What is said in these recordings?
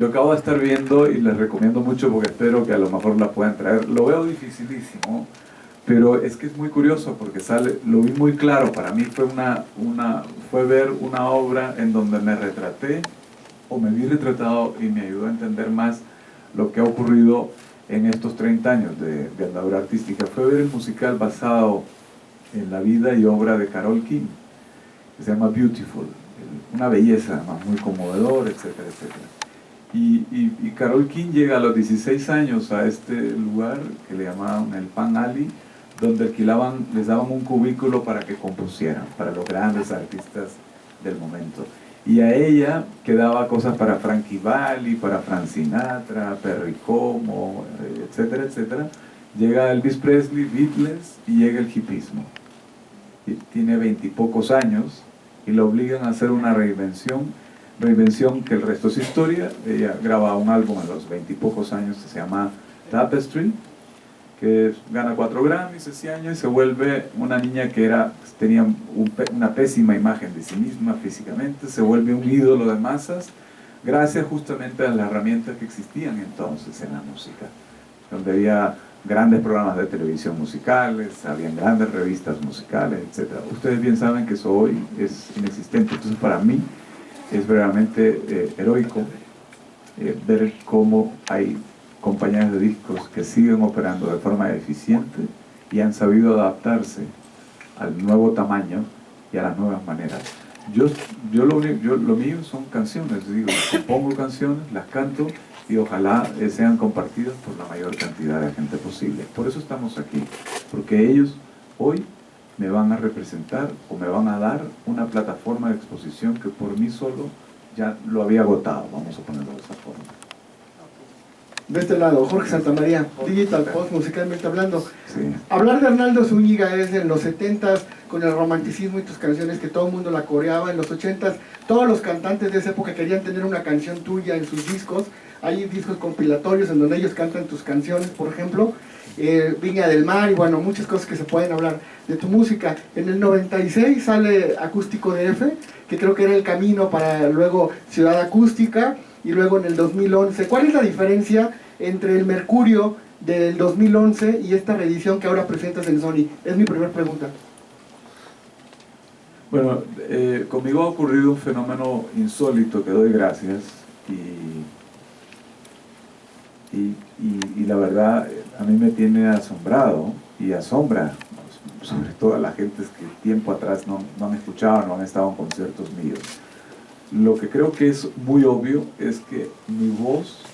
Yo acabo de estar viendo y les recomiendo mucho porque espero que a lo mejor la puedan traer. Lo veo dificilísimo, pero es que es muy curioso porque lo vi muy claro. Para mí fue ver una obra en donde me retraté o me vi retratado y me ayudó a entender más lo que ha ocurrido en estos 30 años de andadura artística. Fue ver el musical basado en la vida y obra de Carole King, que se llama Beautiful, una belleza además, muy conmovedor, etcétera, etcétera. Y Carole King llega a los 16 años a este lugar que le llamaban el Pan Alley, donde les daban un cubículo para que compusieran, para los grandes artistas del momento. Y a ella quedaba cosas para Frankie Valli, para Frank Sinatra, Perry Como, etcétera, etcétera. Llega Elvis Presley, Beatles y llega el hipismo. Y tiene 20 y pocos años y lo obligan a hacer una reinvención que el resto es historia. Ella graba un álbum a los 20 y pocos años que se llama Tapestry, que gana 4 Grammys ese año y se vuelve una niña que tenía una pésima imagen de sí misma físicamente, se vuelve un ídolo de masas gracias justamente a las herramientas que existían entonces en la música, donde había grandes programas de televisión musicales, habían grandes revistas musicales, etc. Ustedes bien saben que eso hoy es inexistente, entonces para mí es verdaderamente heroico ver cómo hay compañías de discos que siguen operando de forma eficiente y han sabido adaptarse al nuevo tamaño y a las nuevas maneras. Lo mío son canciones, digo, compongo canciones, las canto y ojalá sean compartidas por la mayor cantidad de gente posible. Por eso estamos aquí, porque ellos hoy me van a representar o me van a dar una plataforma de exposición que por mí solo ya lo había agotado, vamos a ponerlo de esa forma. De este lado, Jorge Santamaría, Digital Post, musicalmente hablando. Sí. Hablar de Arnaldo Zúñiga es en los 70s, con el romanticismo y tus canciones que todo el mundo la coreaba. En los 80s, todos los cantantes de esa época querían tener una canción tuya en sus discos. Hay discos compilatorios en donde ellos cantan tus canciones, por ejemplo, Viña del Mar, y bueno, muchas cosas que se pueden hablar de tu música. En el 96 sale Acústico DF, que creo que era el camino para luego Ciudad Acústica, y luego en el 2011. ¿Cuál es la diferencia entre el Mercurio del 2011 y esta reedición que ahora presentas en Sony? Es mi primera pregunta. Bueno, conmigo ha ocurrido un fenómeno insólito que doy gracias y la verdad a mí me tiene asombrado y asombra, sobre todo a la gente que tiempo atrás no han escuchado, no han estado en conciertos míos. Lo que creo que es muy obvio es que mi voz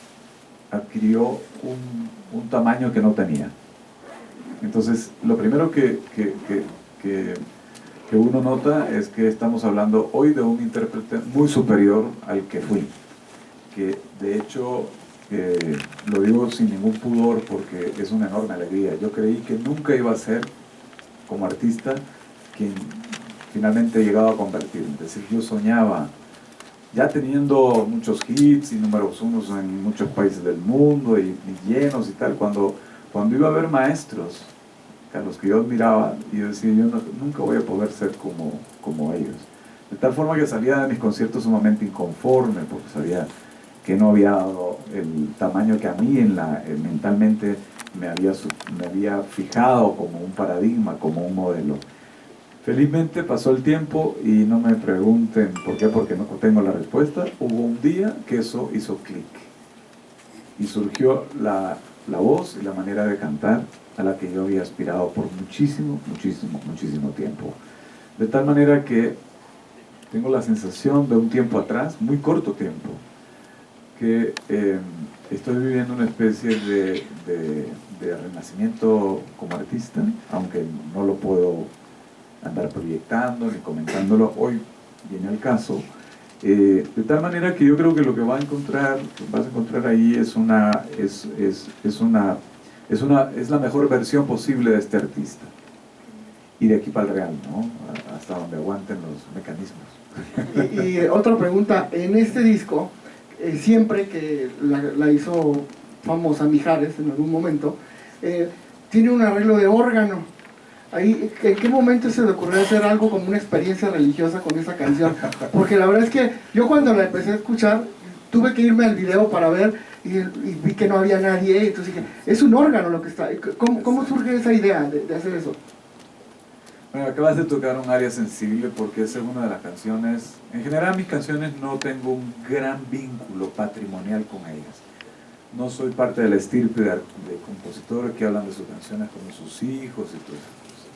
adquirió un tamaño que no tenía. Entonces, lo primero que uno nota es que estamos hablando hoy de un intérprete muy superior al que fui. Que de hecho, lo digo sin ningún pudor porque es una enorme alegría. Yo creí que nunca iba a ser, como artista, quien finalmente he llegado a convertirme. Es decir, yo soñaba, ya teniendo muchos hits y números unos en muchos países del mundo y llenos y tal, cuando iba a ver maestros a los que yo admiraba, y yo decía, nunca voy a poder ser como ellos. De tal forma que salía de mis conciertos sumamente inconforme, porque sabía que no había dado el tamaño que a mí mentalmente me había fijado como un paradigma, como un modelo. Felizmente pasó el tiempo y no me pregunten por qué, porque no tengo la respuesta. Hubo un día que eso hizo clic y surgió la voz y la manera de cantar a la que yo había aspirado por muchísimo tiempo. De tal manera que tengo la sensación de un tiempo atrás, muy corto tiempo, que estoy viviendo una especie de renacimiento como artista, aunque no lo puedo andar proyectando ni comentándolo, hoy viene el caso, de tal manera que yo creo que lo que vas a encontrar ahí es la mejor versión posible de este artista, y de aquí para el real, ¿no? Hasta donde aguanten los mecanismos. Y otra pregunta, en este disco, siempre que la hizo famosa Mijares en algún momento, tiene un arreglo de órgano. Ahí, ¿en qué momento se le ocurrió hacer algo como una experiencia religiosa con esa canción? Porque la verdad es que yo cuando la empecé a escuchar, tuve que irme al video para ver y vi que no había nadie, entonces dije, es un órgano lo que está. ¿Cómo surge esa idea de hacer eso? Bueno, acabas de tocar un área sensible porque esa es una de las canciones. En general mis canciones no tengo un gran vínculo patrimonial con ellas. No soy parte de la estirpe de compositores que hablan de sus canciones como sus hijos y todas esas cosas.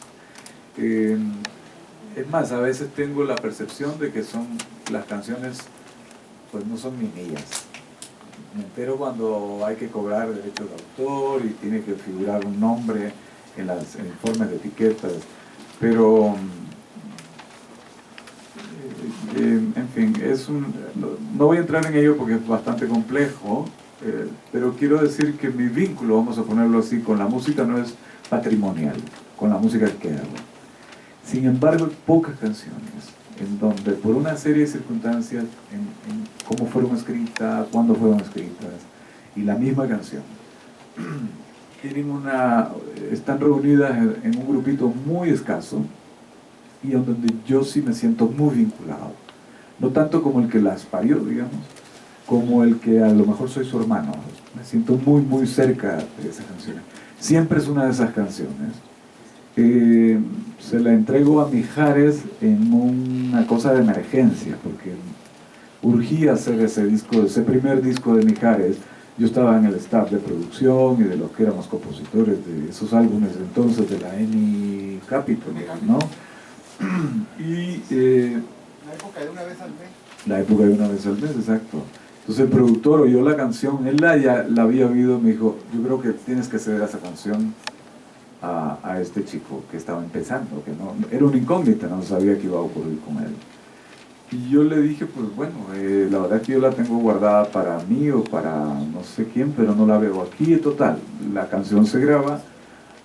Es más, a veces tengo la percepción de que son las canciones, pues no son ni mías. Me entero cuando hay que cobrar derechos de autor y tiene que figurar un nombre en los informes de etiquetas. Pero, en fin, no voy a entrar en ello porque es bastante complejo, pero quiero decir que mi vínculo, vamos a ponerlo así, con la música no es patrimonial, con la música que hago. Sin embargo, hay pocas canciones en donde por una serie de circunstancias, en cómo fueron escritas, cuándo fueron escritas, y la misma canción, están reunidas en un grupito muy escaso y en donde yo sí me siento muy vinculado. No tanto como el que las parió, digamos, como el que a lo mejor soy su hermano. Me siento muy, muy cerca de esa canción. Siempre es una de esas canciones. Se la entrego a Mijares en una cosa de emergencia, porque urgía hacer ese primer disco de Mijares. Yo estaba en el staff de producción y de los que éramos compositores de esos álbumes de entonces, de la EMI Capitol, ¿no? Y La época de una vez al mes. la época de una vez al mes, exacto. Entonces el productor oyó la canción, él ya la había oído, me dijo, yo creo que tienes que ceder a esa canción a este chico que estaba empezando, que no era una incógnita, no sabía qué iba a ocurrir con él. Y yo le dije, pues bueno, la verdad que yo la tengo guardada para mí o para no sé quién, pero no la veo aquí. Total, la canción se graba,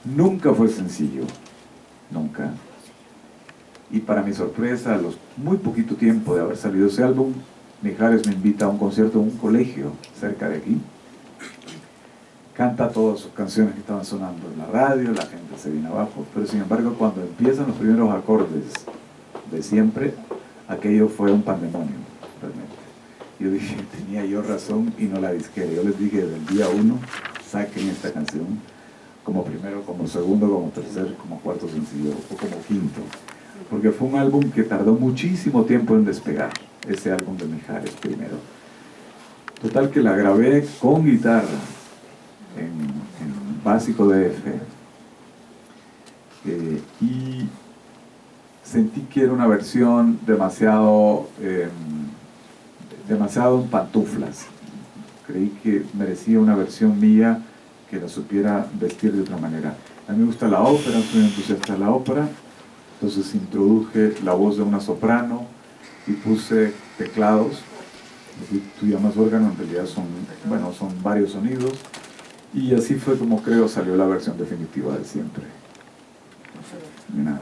nunca fue sencillo, nunca. Y para mi sorpresa, a los muy poquito tiempo de haber salido ese álbum, Mijares me invita a un concierto en un colegio cerca de aquí. Canta todas sus canciones que estaban sonando en la radio, la gente se viene abajo, pero sin embargo cuando empiezan los primeros acordes de Siempre, aquello fue un pandemonio, realmente. Yo dije, tenía yo razón y no la disquera. Yo les dije desde el día 1, saquen esta canción como primero, como segundo, como tercer, como cuarto sencillo o como quinto. Porque fue un álbum que tardó muchísimo tiempo en despegar, ese álbum de Mijares primero. Total que la grabé con guitarra en básico DF. Y sentí que era una versión demasiado en pantuflas. Creí que merecía una versión mía que la supiera vestir de otra manera. A mí me gusta la ópera, soy entusiasta de la ópera, entonces introduje la voz de una soprano y puse teclados, lo que tú llamas órgano, en realidad son varios sonidos, y así fue como creo salió la versión definitiva de Siempre. Y nada.